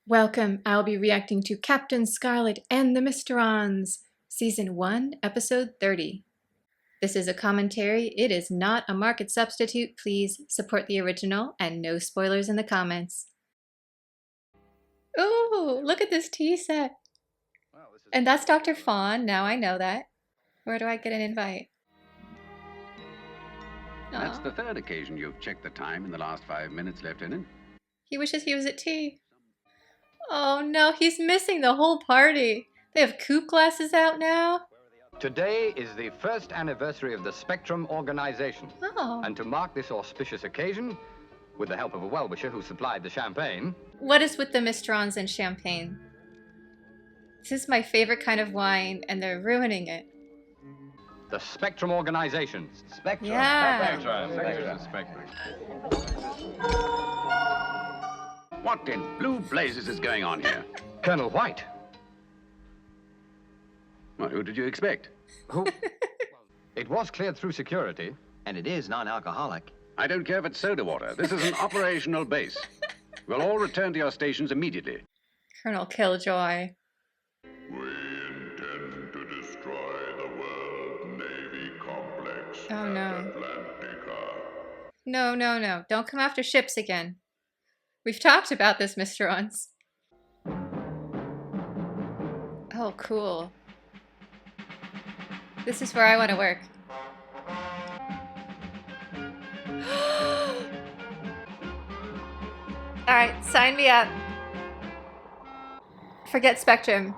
Welcome, I'll be reacting to Captain Scarlet and the Mysterons, Season 1, Episode 30. This is a commentary, it is not a market substitute, please support the original, and no spoilers in the comments. Ooh, look at this tea set! And that's Dr. Fawn, now I know that. Where do I get an invite? That's the third occasion you've checked the time in the last 5 minutes, Lieutenant. He wishes he was at tea. Oh no, he's missing the whole party. They have coupe glasses out now. Today is the first anniversary of the Spectrum organization. Oh. And to mark this auspicious occasion, with the help of a well-wisher who supplied the champagne... What is with the Mysterons and champagne? This is my favorite kind of wine, and they're ruining it. The Spectrum organization. Spectrum. Yeah. Spectrum. What in blue blazes is going on here? Colonel White. Well, who did you expect? Who? It was cleared through security. And it is non-alcoholic. I don't care if it's soda water. This is an operational base. We'll all return to your stations immediately. Colonel Killjoy. We intend to destroy the World Navy Complex Oh no. at Atlantica. No. Don't come after ships again. We've talked about this, Mysterons. Oh, cool. This is where I want to work. Alright, sign me up. Forget Spectrum.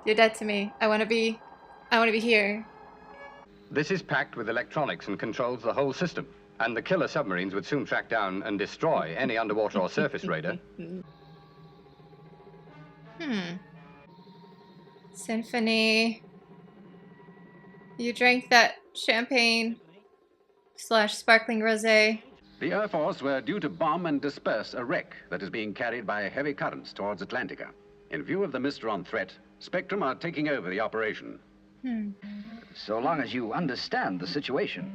You're dead to me. I want to be here. This is packed with electronics and controls the whole system. And the killer submarines would soon track down and destroy any underwater or surface raider. Symphony. You drank that champagne / sparkling rosé. The Air Force were due to bomb and disperse a wreck that is being carried by heavy currents towards Atlantica. In view of the Mysteron threat, Spectrum are taking over the operation. So long as you understand the situation.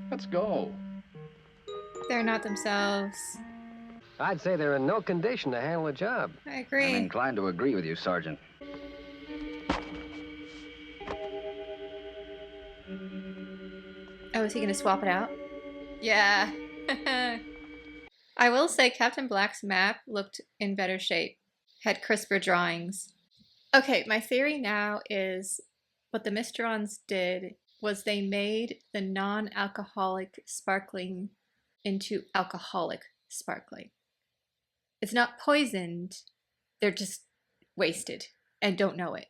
Let's go. They're not themselves. I'd say they're in no condition to handle a job. I agree. I'm inclined to agree with you, Sergeant. Oh, is he gonna swap it out? Yeah. I will say Captain Black's map looked in better shape. Had crisper drawings. Okay, my theory now is what the Mysterons did was they made the non-alcoholic sparkling into alcoholic sparkling. It's not poisoned, they're just wasted and don't know it.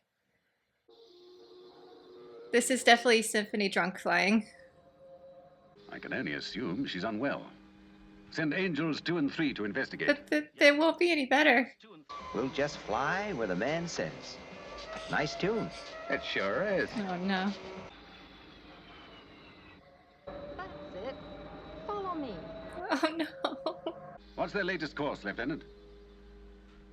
This is definitely Symphony drunk flying. I can only assume she's unwell. Send Angels 2 and 3 to investigate. But they won't be any better. We'll just fly where the man says. Nice tune. It sure is. Oh no. That's it. Follow me. Oh no. What's their latest course, Lieutenant?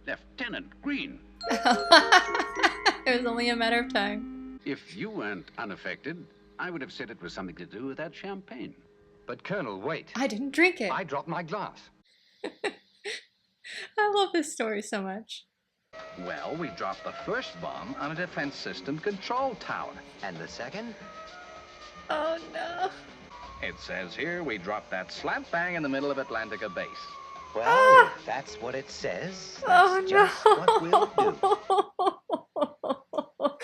Lieutenant Green. It was only a matter of time. If you weren't unaffected, I would have said it was something to do with that champagne. But Colonel, wait. I didn't drink it. I dropped my glass. I love this story so much. Well, we dropped the first bomb on a defense system control tower. And the second? Oh no. It says here we dropped that slap bang in the middle of Atlantica base. Well, if that's what it says, that's Oh just what we'll do. no.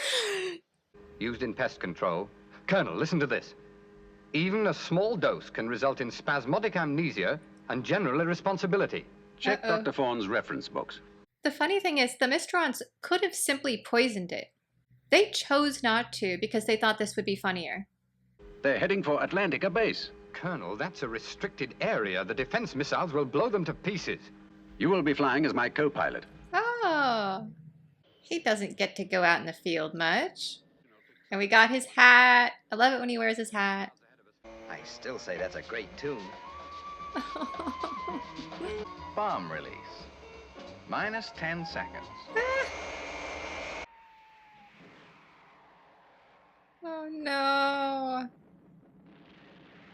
Used in pest control. Colonel, listen to this. Even a small dose can result in spasmodic amnesia and general irresponsibility. Check Dr. Fawn's reference books. The funny thing is, the Mysterons could have simply poisoned it. They chose not to because they thought this would be funnier. They're heading for Atlantica base. Colonel, that's a restricted area. The defense missiles will blow them to pieces. You will be flying as my co-pilot. Oh. He doesn't get to go out in the field much. And we got his hat. I love it when he wears his hat. I still say that's a great tune. Bomb release. Minus 10 seconds. Oh no.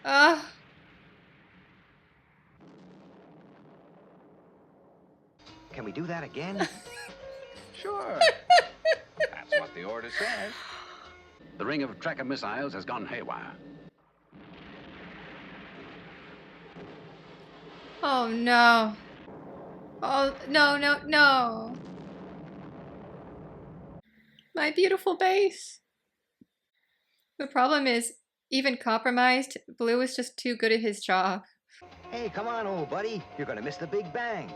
Ugh. Can we do that again? Sure. That's what the order says. The ring of tracker missiles has gone haywire. Oh no. Oh, no, no, no. My beautiful base. The problem is, even compromised, Blue is just too good at his job. Hey, come on, old buddy. You're gonna miss the Big Bang.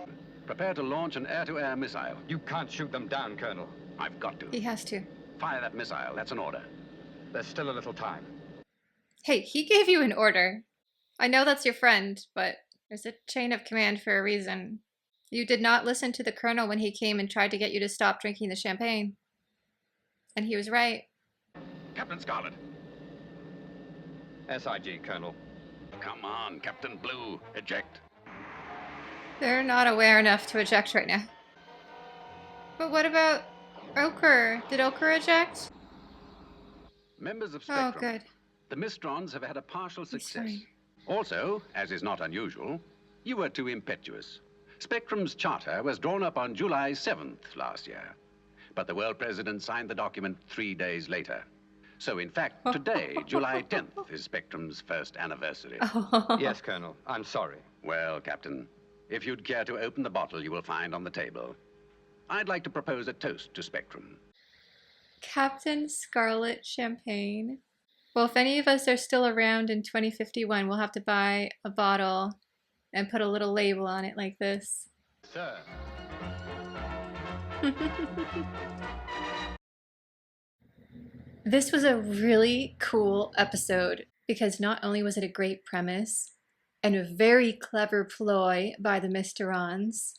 Prepare to launch an air-to-air missile. You can't shoot them down, Colonel. I've got to. He has to. Fire that missile. That's an order. There's still a little time. Hey, he gave you an order. I know that's your friend, but there's a chain of command for a reason. You did not listen to the Colonel when he came and tried to get you to stop drinking the champagne. And he was right. Captain Scarlet. SIG, Colonel. Come on, Captain Blue. Eject. They're not aware enough to eject right now. But what about Ochre? Did Ochre eject? Members of Oh, Spectrum. good. The Mysterons have had a partial success. fine. Also, as is not unusual, you were too impetuous. Spectrum's charter was drawn up on July 7th last year. But the world president signed the document 3 days later. So, in fact, today, July 10th, is Spectrum's first anniversary. Yes, Colonel. I'm sorry. Well, Captain, if you'd care to open the bottle you will find on the table, I'd like to propose a toast to Spectrum. Captain Scarlet Champagne. Well, if any of us are still around in 2051, we'll have to buy a bottle and put a little label on it like this. Sir. This was a really cool episode because not only was it a great premise and a very clever ploy by the Mysterons,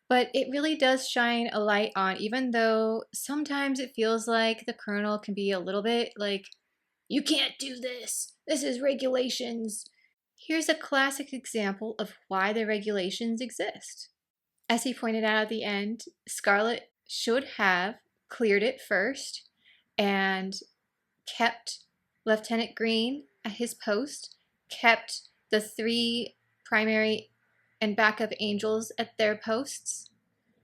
but it really does shine a light on, even though sometimes it feels like the Colonel can be a little bit like, you can't do this. This is regulations. Here's a classic example of why the regulations exist. As he pointed out at the end, Scarlet should have cleared it first and kept Lieutenant Green at his post, kept the 3 primary and backup angels at their posts,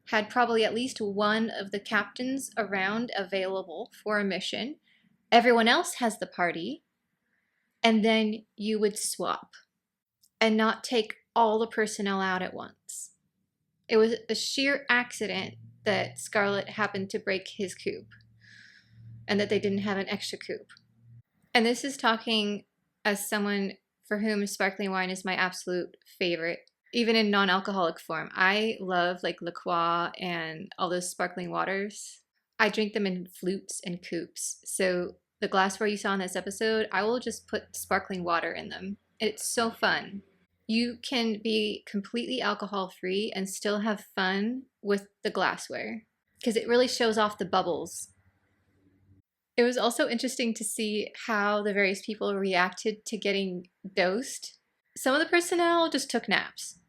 had probably at least one of the captains around available for a mission. Everyone else has the party, and then you would swap and not take all the personnel out at once. It was a sheer accident that Scarlet happened to break his coop and that they didn't have an extra coop. And this is talking as someone for whom sparkling wine is my absolute favorite, even in non-alcoholic form. I love like La Croix and all those sparkling waters. I drink them in flutes and coupes. So the glassware you saw in this episode, I will just put sparkling water in them. It's so fun. You can be completely alcohol free and still have fun with the glassware because it really shows off the bubbles. It was also interesting to see how the various people reacted to getting dosed. Some of the personnel just took naps.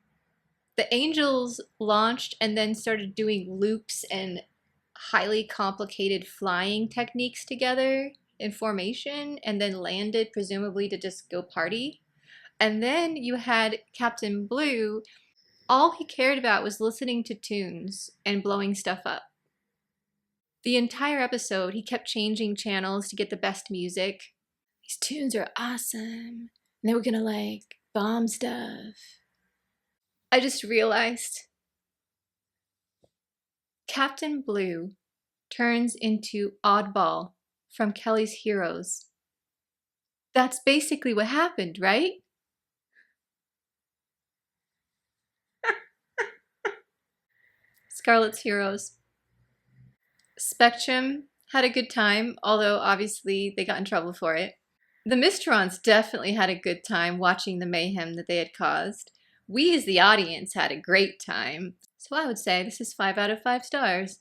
The angels launched and then started doing loops and highly complicated flying techniques together in formation and then landed presumably to just go party. And then you had Captain Blue. All he cared about was listening to tunes and blowing stuff up. The entire episode, he kept changing channels to get the best music. These tunes are awesome. And they were gonna like bomb stuff. I just realized Captain Blue turns into Oddball from Kelly's Heroes. That's basically what happened, right? Scarlet's Heroes. Spectrum had a good time, although obviously they got in trouble for it. The Mysterons definitely had a good time watching the mayhem that they had caused. We as the audience had a great time. So I would say this is 5 out of 5 stars.